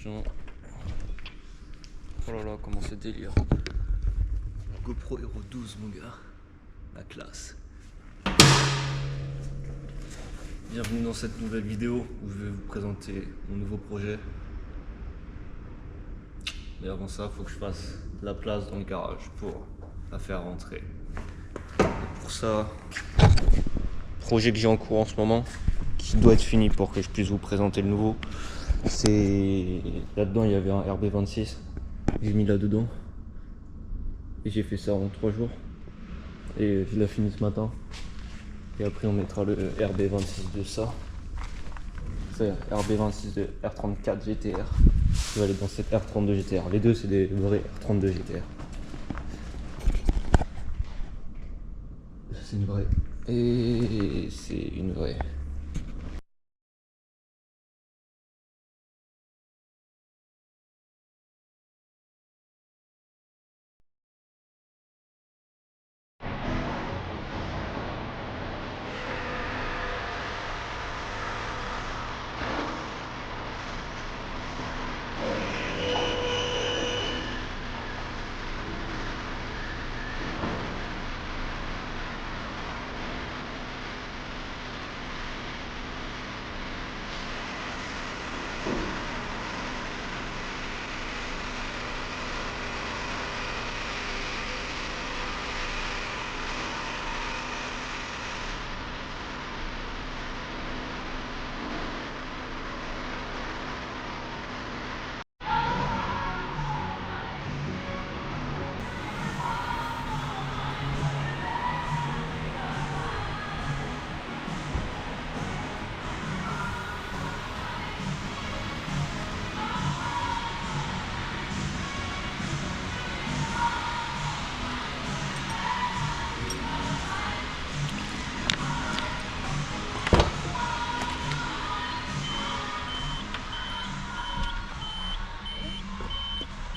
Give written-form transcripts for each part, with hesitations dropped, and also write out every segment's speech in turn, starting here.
attention. Oh là là, comment c'est délire. GoPro Hero 12 mon gars. La classe. Bienvenue dans cette nouvelle vidéo où je vais vous présenter mon nouveau projet. Mais avant ça, il faut que je fasse la place dans le garage pour la faire rentrer. Et pour ça, projet que j'ai en cours en ce moment, qui doit être fini pour que je puisse vous présenter le nouveau. C'est là-dedans, il y avait un RB26. J'ai mis là-dedans. Et j'ai fait ça en 3 jours. Et je l'ai fini ce matin. Et après on mettra le RB26 de ça. C'est RB26 de R34 GTR. Qui va aller dans cette R32 GTR. Les deux c'est des vrais R32 GTR. Ça c'est une vraie. Et c'est une vraie.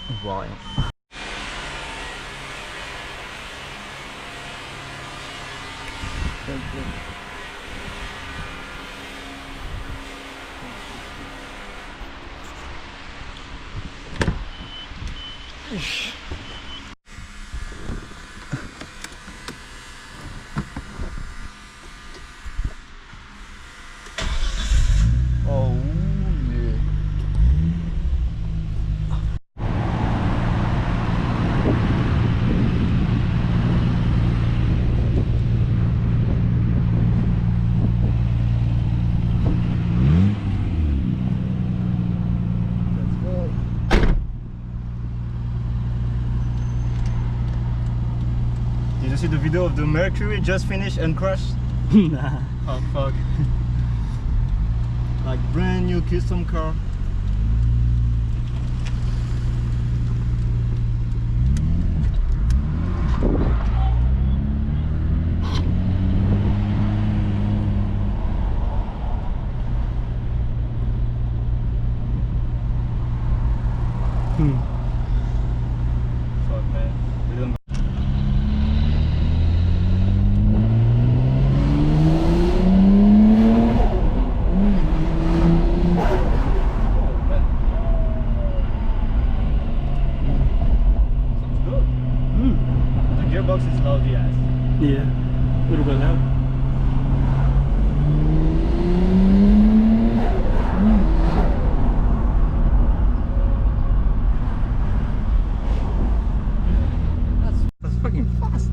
On voit rien. Oh yeah. Did you see the video of the Mercury just finished and crashed? Nah. Oh fuck. Like brand new custom car. Fuck man. We don't gearbox is loud, yes. Yeah, a little bit loud. That's fucking fast.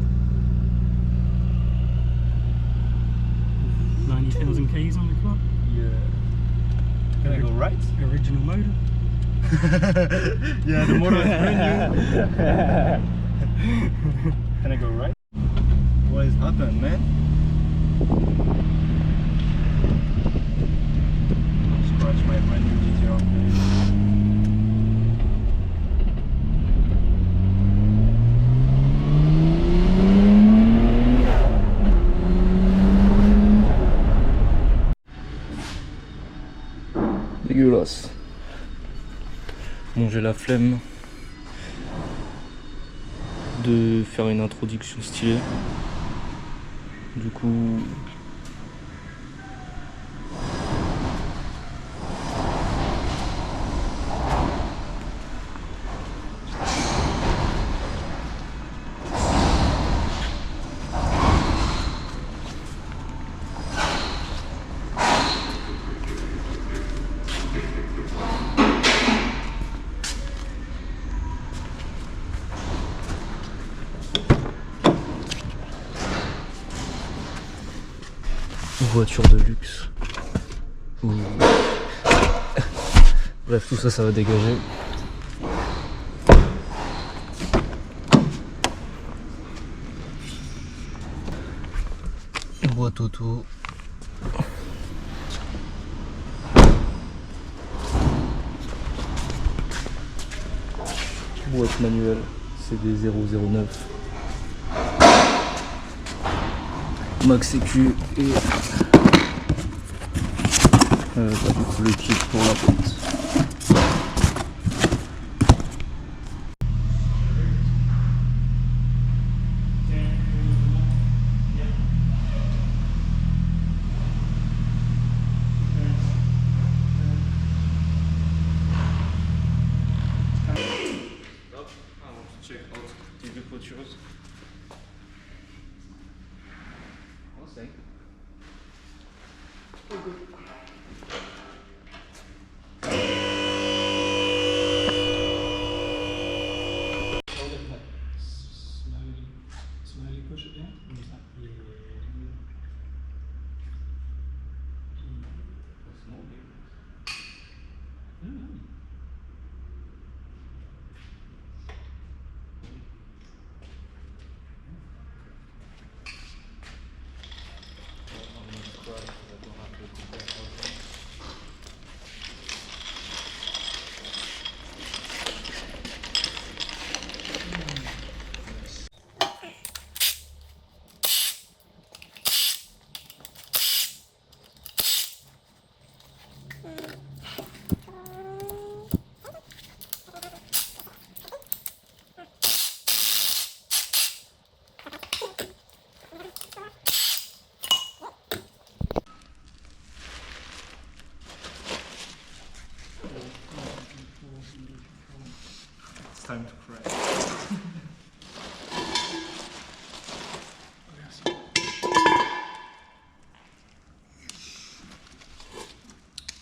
90,000 Ks on the clock. Yeah. Can I go right? Original motor. Yeah, the motor is brand new. Can I go right? What has happened, man? Scratch my brand new GTR. Dégueulasse. Bon, j'ai la flemme de faire une introduction stylée. Du coup, voiture de luxe. Ouh. Bref, tout ça, ça va dégager. Boîte auto. Boîte manuelle, CD009. Max Sécu et du coup le kit pour la boîte. Slowly push it down. And just like, It's time to crash.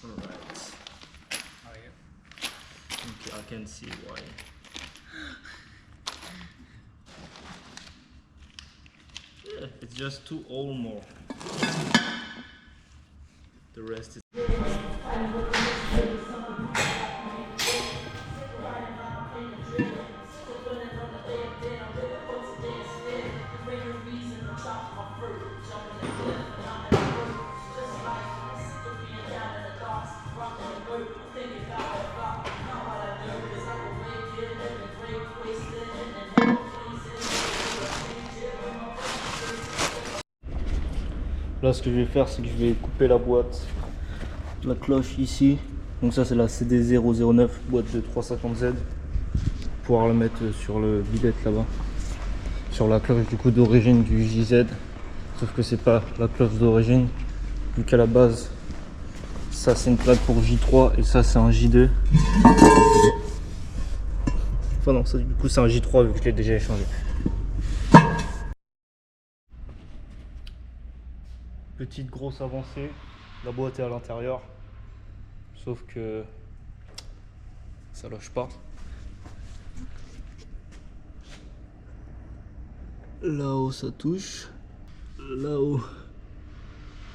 Alright. Okay, I can see why. Yeah, it's just 2 or more. The rest is. Là, ce que je vais faire, c'est que je vais couper la boîte, la cloche ici. Donc ça, c'est la CD009, boîte de 350Z. Pouvoir la mettre sur le billet là-bas, sur la cloche du coup d'origine du JZ. Sauf que c'est pas la cloche d'origine, vu qu'à la base, ça c'est une plaque pour J3 et ça c'est un J2. Enfin non, ça du coup c'est un J3 vu que je l'ai déjà échangé. Petite grosse avancée, la boîte est à l'intérieur, sauf que ça loge pas. Là-haut ça touche, là-haut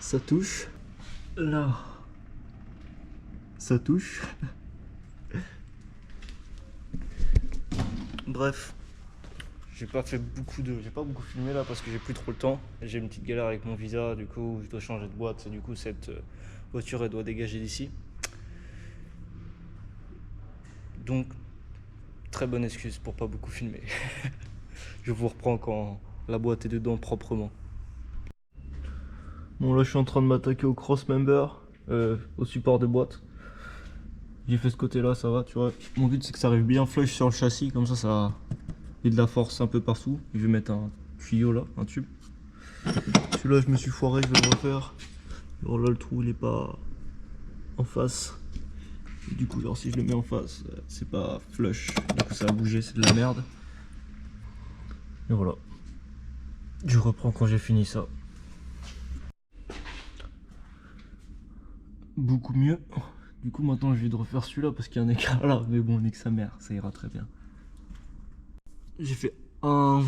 ça touche, là ça touche. Bref, j'ai pas beaucoup filmé là parce que j'ai plus trop le temps. J'ai une petite galère avec mon visa, du coup je dois changer de boîte, du coup cette voiture elle doit dégager d'ici. Donc très bonne excuse pour pas beaucoup filmer. Je vous reprends quand la boîte est dedans proprement. Bon là je suis en train de m'attaquer au cross member, au support de boîte. J'ai fait ce côté là, ça va, tu vois. Mon but c'est que ça arrive bien flush sur le châssis, comme ça et de la force un peu partout. Je vais mettre un tuyau là, un tube. Celui-là je me suis foiré, je vais le refaire. Alors là le trou il est pas en face. Et du coup genre si je le mets en face, c'est pas flush. Du coup ça a bougé, c'est de la merde. Et voilà. Je reprends quand j'ai fini ça. Beaucoup mieux. Du coup maintenant je vais de refaire celui-là parce qu'il y a un écart là. Mais bon, nique sa mère, ça ira très bien. J'ai fait un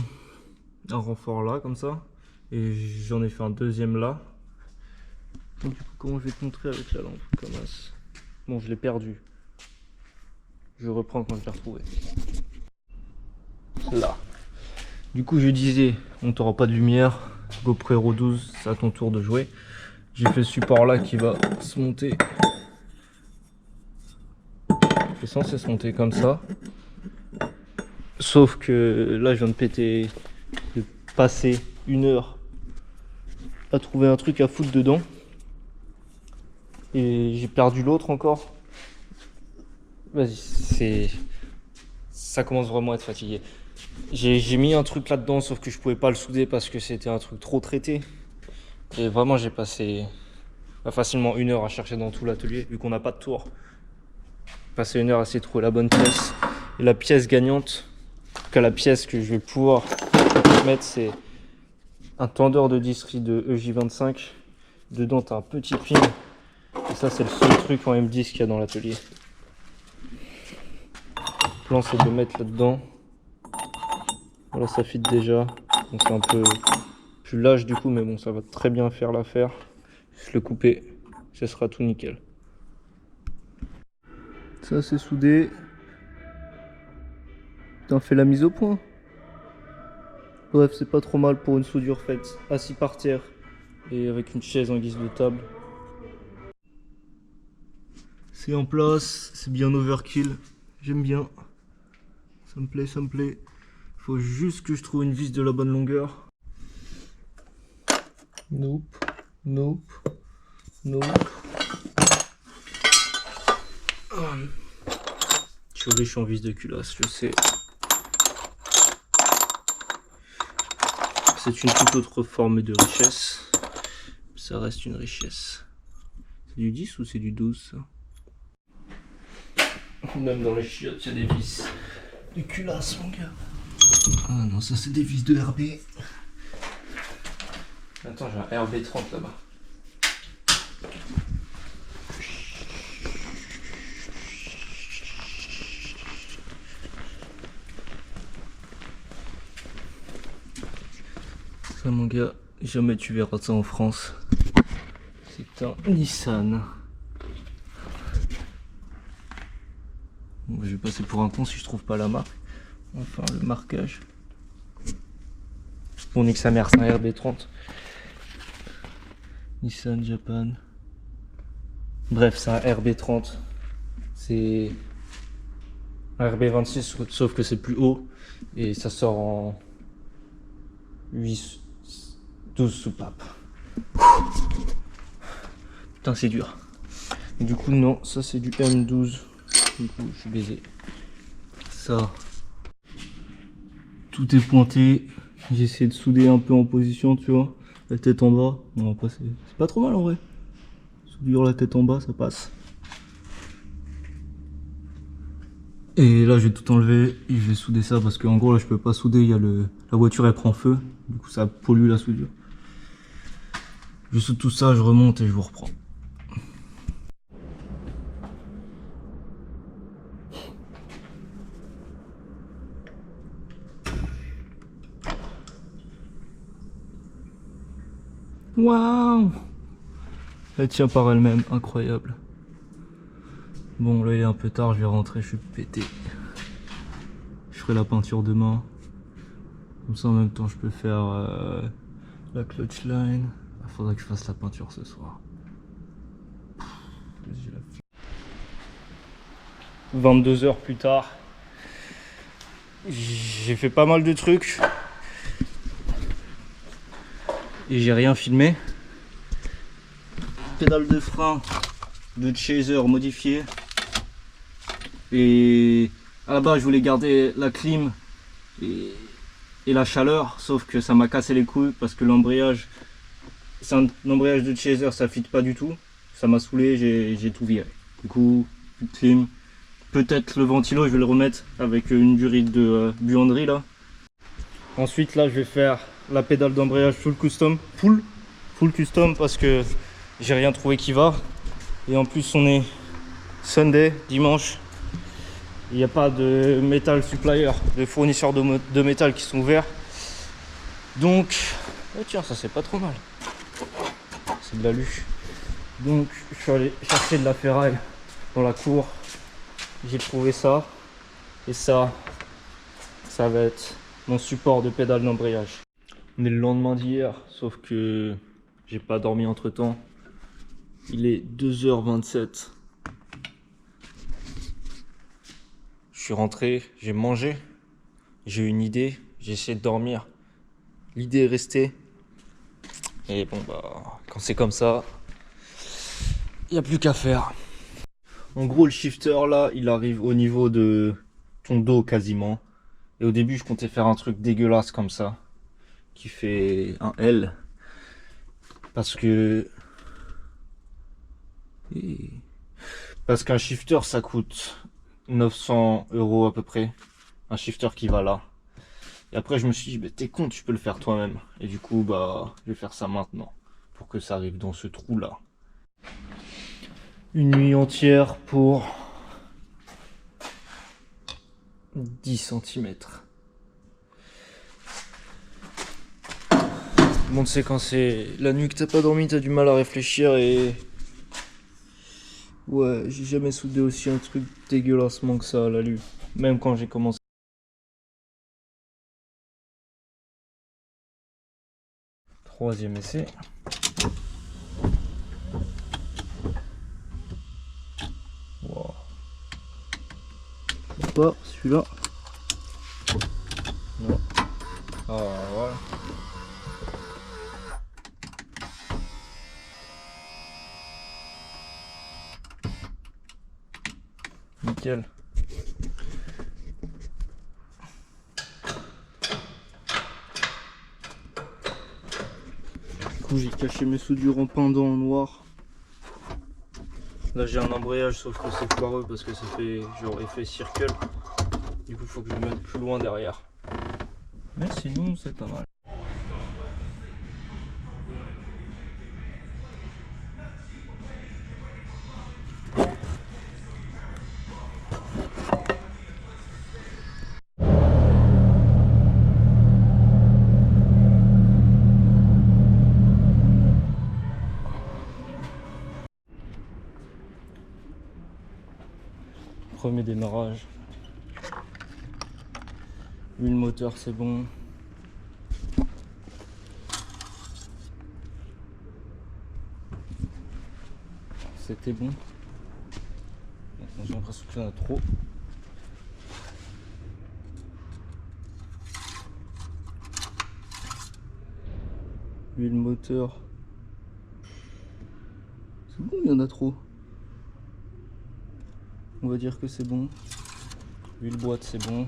renfort là comme ça. Et j'en ai fait un deuxième là. Donc du coup, comment je vais te montrer avec la lampe comme as. Bon, je l'ai perdu. Je reprends quand je l'ai retrouvé. Là. Du coup, je disais, on t'aura pas de lumière. GoPro Hero 12, c'est à ton tour de jouer. J'ai fait ce support là qui va se monter. C'est censé se monter comme ça. Sauf que là, je viens de passer 1 heure à trouver un truc à foutre dedans. Et j'ai perdu l'autre encore. Vas-y, ça commence vraiment à être fatigué. J'ai mis un truc là-dedans, sauf que je pouvais pas le souder parce que c'était un truc trop traité. Et vraiment, j'ai passé facilement 1 heure à chercher dans tout l'atelier, vu qu'on n'a pas de tour. Passé 1 heure à essayer de trouver la bonne pièce. Et la pièce gagnante, la pièce que je vais pouvoir mettre, c'est un tendeur de disquerie de EJ25. Dedans, tu as un petit pin. Et ça, c'est le seul truc en M10 qu'il y a dans l'atelier. Le plan, c'est de le mettre là-dedans. Voilà, ça fit déjà. Donc, c'est un peu plus lâche du coup, mais bon, ça va très bien faire l'affaire. Juste le couper, ce sera tout nickel. Ça, c'est soudé. T'as fait la mise au point. Bref, c'est pas trop mal pour une soudure faite assis par terre et avec une chaise en guise de table. C'est en place, c'est bien overkill. J'aime bien. Ça me plaît, ça me plaît. Faut juste que je trouve une vis de la bonne longueur. Nope, nope, nope. Je suis riche en vis de culasse, je sais. C'est une toute autre forme de richesse. Ça reste une richesse. C'est du 10 ou c'est du 12 ça? Même dans les chiottes, il y a des vis de culasse, mon gars. Ah non, ça c'est des vis de RB. Attends, j'ai un RB30 là-bas. Ça, mon gars, jamais tu verras ça en France. C'est un Nissan. Bon, je vais passer pour un con si je trouve pas la marque. Enfin, le marquage. Bon, nique sa mère, c'est un RB30. Nissan Japan. Bref, c'est un RB30. C'est un RB26, sauf que c'est plus haut. Et ça sort en 12 soupapes. Putain, c'est dur. Et du coup, non, ça c'est du M12. Du coup, je suis baisé. Ça, tout est pointé. J'ai essayé de souder un peu en position, tu vois. La tête en bas. Non, après, c'est pas trop mal en vrai. Soudure la tête en bas, ça passe. Et là, je vais tout enlever et je vais souder ça parce qu'en gros, là, je peux pas souder. Il y a la voiture, elle prend feu. Du coup, ça pollue la soudure. Je soude tout ça, je remonte et je vous reprends. Waouh! Elle tient par elle-même, incroyable. Bon, là il est un peu tard, je vais rentrer, je suis pété. Je ferai la peinture demain. Comme ça en même temps je peux faire la clutch line. Il faudrait que je fasse la peinture ce soir. 22 heures plus tard. J'ai fait pas mal de trucs. Et j'ai rien filmé. Pédale de frein de Chaser modifiée. Et à la base je voulais garder la clim et la chaleur, sauf que ça m'a cassé les couilles parce que l'embrayage, c'est un embrayage de Chaser, ça fit pas du tout. Ça m'a saoulé, j'ai tout viré. Du coup, plus de clim. Peut-être le ventilo, je vais le remettre avec une durite de buanderie là. Ensuite là je vais faire la pédale d'embrayage full custom, full custom parce que j'ai rien trouvé qui va. Et en plus on est Sunday, dimanche. Il n'y a pas de metal supplier, de fournisseurs de métal qui sont ouverts. Donc, oh tiens, ça c'est pas trop mal. C'est de l'alu. Donc je suis allé chercher de la ferraille dans la cour. J'ai trouvé ça. Et ça va être mon support de pédale d'embrayage. On est le lendemain d'hier, sauf que j'ai pas dormi entre temps. Il est 2h27. Je suis rentré, j'ai mangé, j'ai eu une idée, j'ai essayé de dormir. L'idée est restée. Et bon bah, quand c'est comme ça, il n'y a plus qu'à faire. En gros, le shifter là, il arrive au niveau de ton dos quasiment. Et au début, je comptais faire un truc dégueulasse comme ça, qui fait un L. Parce qu'un shifter, ça coûte 900 € à peu près. Un shifter qui va là. Et après, je me suis dit, bah, t'es con, tu peux le faire toi-même. Et du coup, bah, je vais faire ça maintenant. Pour que ça arrive dans ce trou-là. Une nuit entière pour 10 cm. Bon, tu sais, quand c'est la nuit que t'as pas dormi, t'as du mal à réfléchir et... Ouais, j'ai jamais soudé aussi un truc dégueulassement que ça à l'alu. Même quand j'ai commencé. Troisième essai. Wow. Pas celui-là. Non. Ah voilà. Nickel. Du coup, j'ai caché mes soudures en pendant en noir. Là, j'ai un embrayage, sauf que c'est foireux parce que ça fait genre effet circle. Du coup, il faut que je le mette plus loin derrière. Mais sinon, c'est pas mal. Premier démarrage. Huile moteur, c'est bon. C'était bon. J'ai l'impression qu'il y en a trop. Huile moteur. C'est bon, il y en a trop. On va dire que c'est bon. Huile boîte, c'est bon.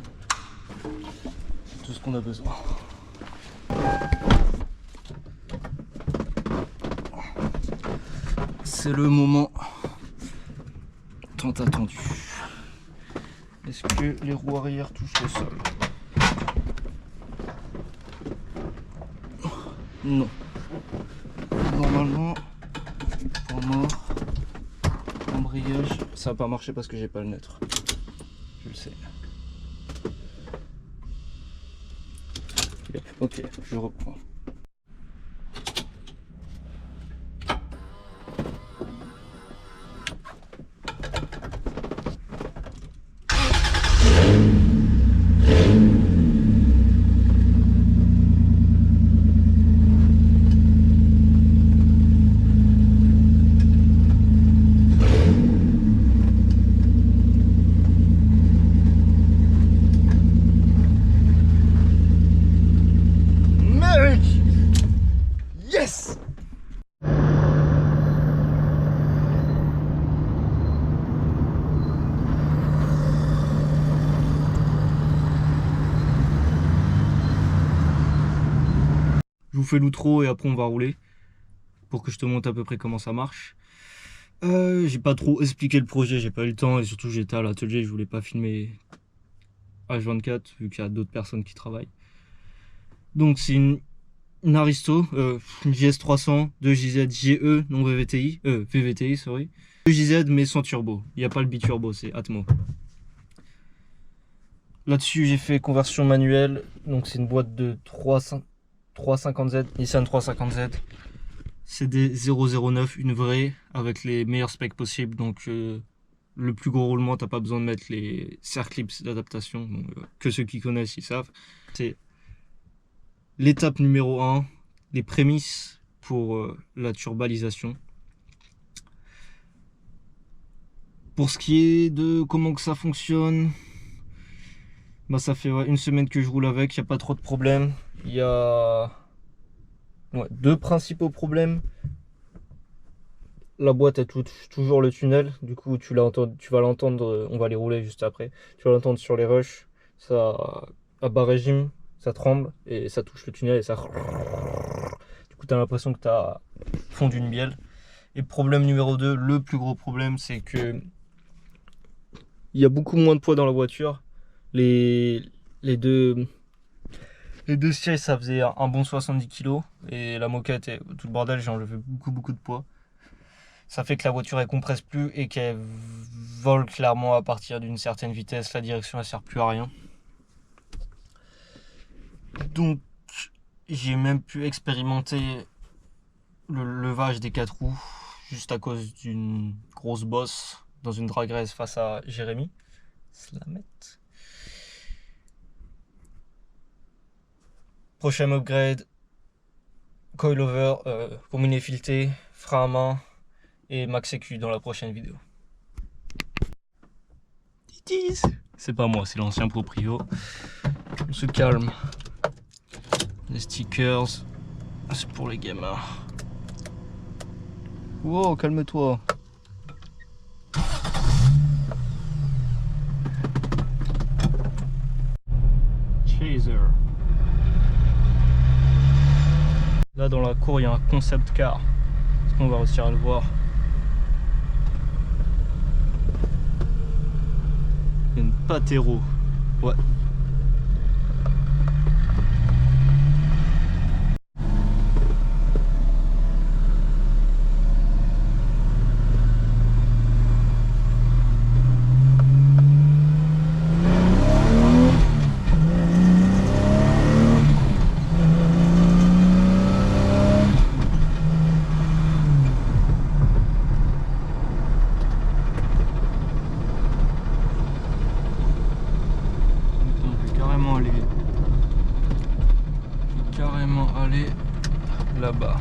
C'est tout ce qu'on a besoin. C'est le moment tant attendu. Est-ce que les roues arrière touchent le sol? Non. Normalement, en mort, embrayage, ça va pas marcher parce que j'ai pas le neutre. Je le sais. Yep. Ok, je reprends. Yes! Je vous fais l'outro et après on va rouler pour que je te montre à peu près comment ça marche. J'ai pas trop expliqué le projet, j'ai pas eu le temps et surtout j'étais à l'atelier, je voulais pas filmer H24 vu qu'il y a d'autres personnes qui travaillent. Donc c'est une Aristo, une JS300, 2JZ GE, non VVTI, VVTI, sorry. 2JZ mais sans turbo, il n'y a pas le biturbo, c'est Atmo. Là-dessus j'ai fait conversion manuelle, donc c'est une boîte de 350Z, Nissan 350Z. C'est des 009, une vraie, avec les meilleurs specs possibles. Donc le plus gros roulement, t'as pas besoin de mettre les Cerclips d'adaptation. Donc, que ceux qui connaissent, ils savent. C'est l'étape numéro 1, les prémices pour la turbalisation. Pour ce qui est de comment que ça fonctionne, bah ça fait une semaine que je roule avec, il n'y a pas trop de problèmes. Il y a deux principaux problèmes. La boîte est toujours le tunnel, du coup tu vas l'entendre, on va les rouler juste après. Tu vas l'entendre sur les rushs, ça à bas régime, ça tremble et ça touche le tunnel et ça. Du coup tu as l'impression que tu as fondu une bielle. Et problème numéro 2, le plus gros problème, c'est que il y a beaucoup moins de poids dans la voiture. Les deux sièges, ça faisait un bon 70 kg. Et la moquette et tout le bordel, j'ai enlevé beaucoup de poids. Ça fait que la voiture, elle compresse plus et qu'elle vole clairement à partir d'une certaine vitesse. La direction, elle sert plus à rien. Donc, j'ai même pu expérimenter le levage des 4 roues juste à cause d'une grosse bosse dans une drag race face à Jérémy Slamet. Prochain upgrade, coilover, combiné fileté, frein à main et max EQ dans la prochaine vidéo. C'est pas moi, c'est l'ancien proprio. On se calme. Les stickers, c'est pour les gamers. Wow, calme-toi. Chaser. Là dans la cour il y a un concept car. Est-ce qu'on va réussir à le voir? Il y a une Patero. Ouais. Carrément aller là-bas.